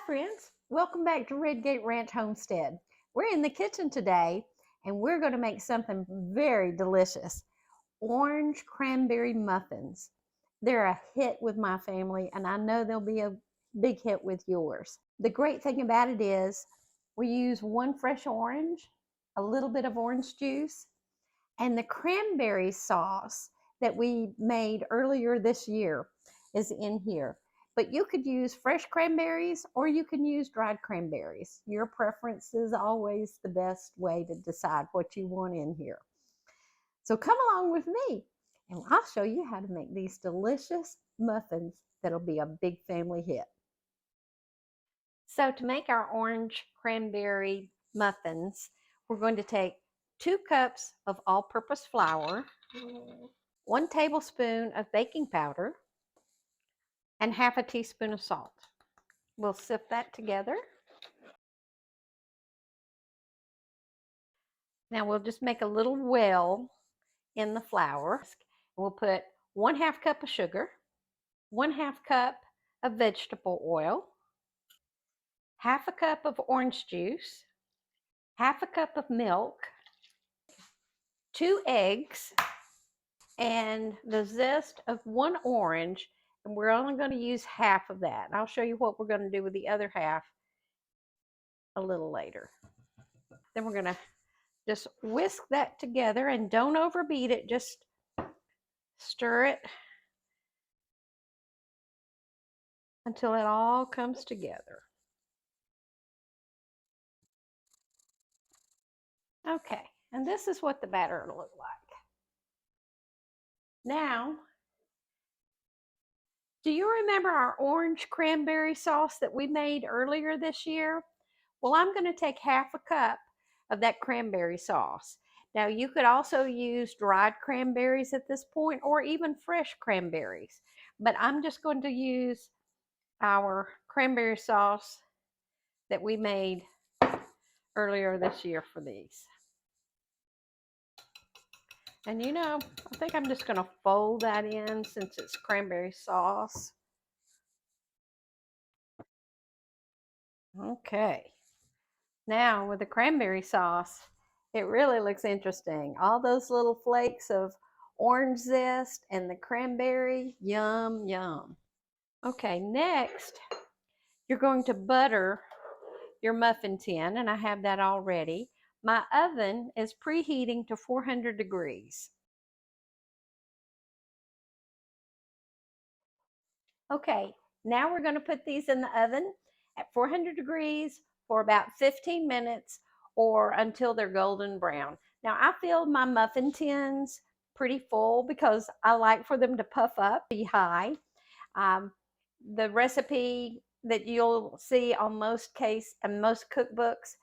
friends, welcome back to Redgate Ranch Homestead. We're in the kitchen today and we're going to make something very delicious. Orange cranberry muffins. They're a hit with my family and I know they'll be a big hit with yours. The great thing about it is we use one fresh orange, a little bit of orange juice, and the cranberry sauce that we made earlier this year is in here. But you could use fresh cranberries or you can use dried cranberries. Your preference is always the best way to decide what you want in here. So come along with me and I'll show you how to make these delicious muffins that'll be a big family hit. So to make our orange cranberry muffins, we're going to take 2 cups of all-purpose flour, 1 tablespoon of baking powder, and half a teaspoon of salt. We'll sift that together. Now we'll just make a little well in the flour. We'll put 1/2 cup of sugar, 1/2 cup of vegetable oil, 1/2 cup of orange juice, 1/2 cup of milk, 2 eggs, and the zest of 1 orange, and we're only going to use half of that. I'll show you what we're going to do with the other half a little later. Then we're going to just whisk that together and don't overbeat it, just stir it until it all comes together. Okay, and this is what the batter will look like. Now, do you remember our orange cranberry sauce that we made earlier this year? Well, I'm going to take 1/2 cup of that cranberry sauce. Now, you could also use dried cranberries at this point or even fresh cranberries, but I'm just going to use our cranberry sauce that we made earlier this year for these. And you know, I think I'm just going to fold that in since it's cranberry sauce. Okay. Now with the cranberry sauce, it really looks interesting. All those little flakes of orange zest and the cranberry, yum, yum. Okay, next, you're going to butter your muffin tin, and I have that already. My oven is preheating to 400 degrees. Okay, now we're going to put these in the oven at 400 degrees for about 15 minutes or until they're golden brown. Now I filled my muffin tins pretty full because I like for them to puff up, be high. The recipe that you'll see on most cookbooks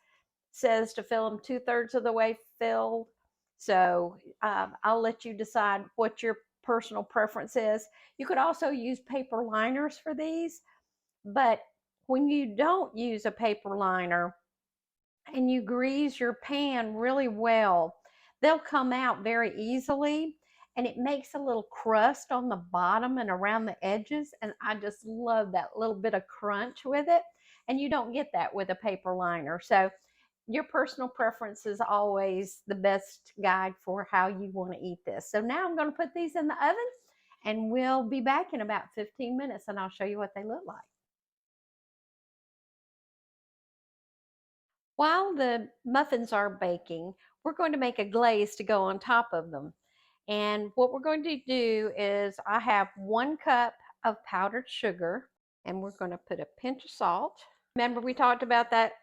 says to fill them 2/3 of the way filled. So I'll let you decide what your personal preference is. You could also use paper liners for these, but when you don't use a paper liner and you grease your pan really well, they'll come out very easily, and it makes a little crust on the bottom and around the edges, and I just love that little bit of crunch with it, and you don't get that with a paper liner. So your personal preference is always the best guide for how you want to eat this. So now I'm going to put these in the oven and we'll be back in about 15 minutes and I'll show you what they look like. While the muffins are baking, we're going to make a glaze to go on top of them. And what we're going to do is I have 1 cup of powdered sugar, and we're going to put a pinch of salt. Remember we talked about that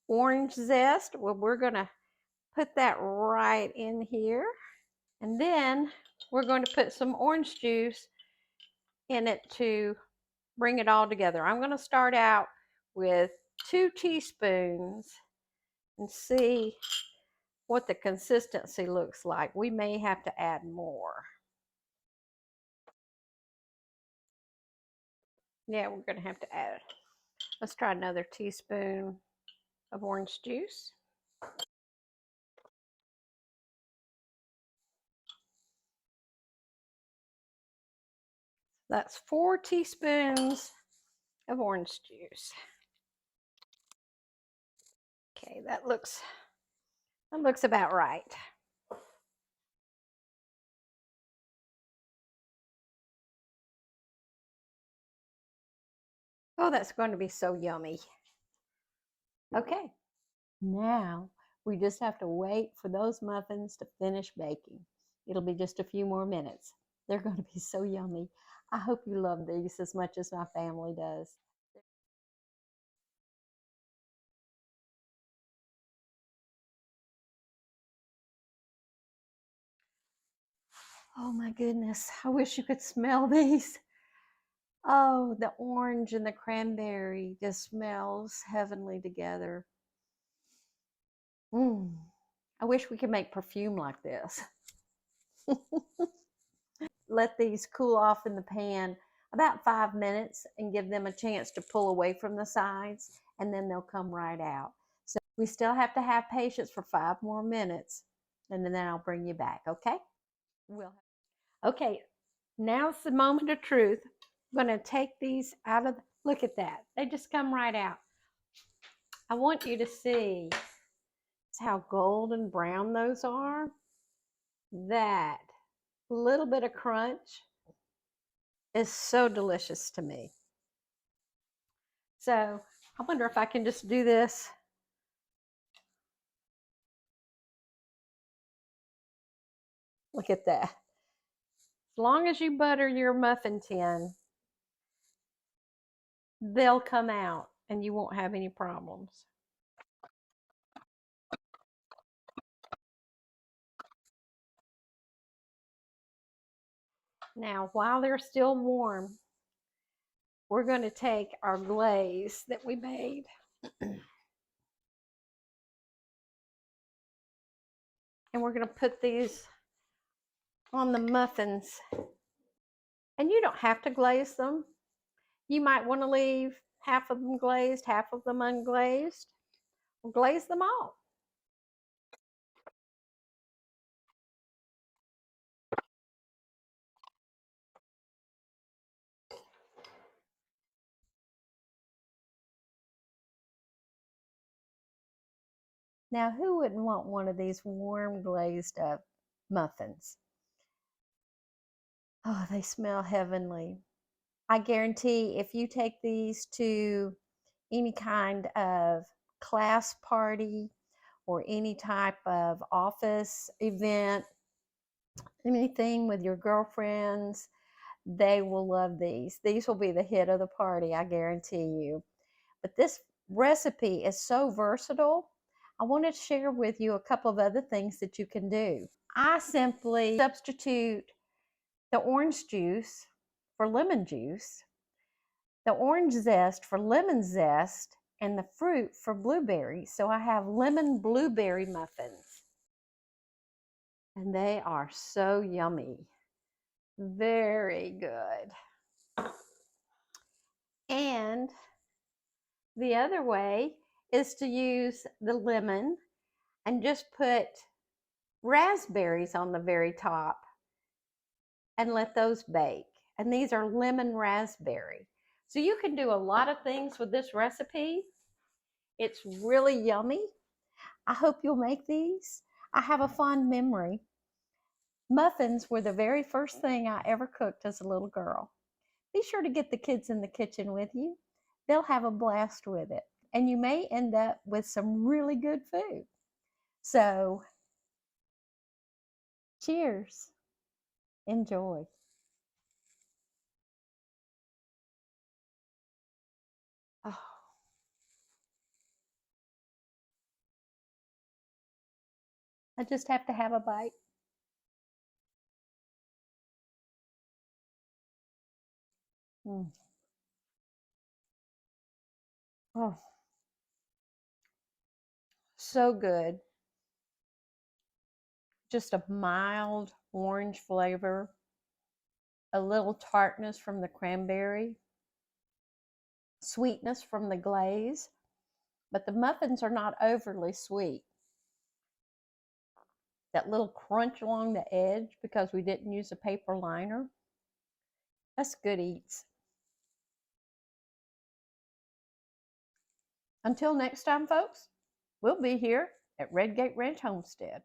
orange zest? Well, we're going to put that right in here. And then we're going to put some orange juice in it to bring it all together. I'm going to start out with 2 teaspoons and see what the consistency looks like. We may have to add more. Yeah, we're going to have to add it. Let's try another teaspoon of orange juice. That's 4 teaspoons of orange juice. Okay, that looks about right. Oh, that's going to be so yummy. Okay, now we just have to wait for those muffins to finish baking. It'll be just a few more minutes. They're going to be so yummy. I hope you love these as much as my family does. Oh my goodness, I wish you could smell these. Oh, the orange and the cranberry just smells heavenly together. Mm. I wish we could make perfume like this. Let these cool off in the pan about 5 minutes and give them a chance to pull away from the sides, and then they'll come right out. So we still have to have patience for 5 more minutes, and then I'll bring you back, okay? We'll Okay, now's the moment of truth. I'm going to take these out of, look at that. They just come right out. I want you to see how golden brown those are. That little bit of crunch is so delicious to me. So I wonder if I can just do this. Look at that. As long as you butter your muffin tin, they'll come out and you won't have any problems. Now, while they're still warm, we're going to take our glaze that we made. And we're going to put these on the muffins. And you don't have to glaze them. You might want to leave half of them glazed, half of them unglazed, or glaze them all. Now, who wouldn't want one of these warm glazed up muffins? Oh, they smell heavenly. I guarantee if you take these to any kind of class party or any type of office event, anything with your girlfriends, they will love these. These will be the hit of the party, I guarantee you. But this recipe is so versatile. I want to share with you a couple of other things that you can do. I simply substitute the orange juice for lemon juice, the orange zest for lemon zest, and the fruit for blueberry. So I have lemon blueberry muffins. And they are so yummy. Very good. And the other way is to use the lemon and just put raspberries on the very top and let those bake. And these are lemon raspberry. So you can do a lot of things with this recipe. It's really yummy. I hope you'll make these. I have a fond memory. Muffins were the very first thing I ever cooked as a little girl. Be sure to get the kids in the kitchen with you. They'll have a blast with it. And you may end up with some really good food. So, cheers. Enjoy. Oh, I just have to have a bite. Mm. Oh, so good. Just a mild orange flavor, a little tartness from the cranberry, sweetness from the glaze, but the muffins are not overly sweet. That little crunch along the edge because we didn't use a paper liner, that's good eats. Until next time, folks. We'll be here at Redgate Ranch Homestead.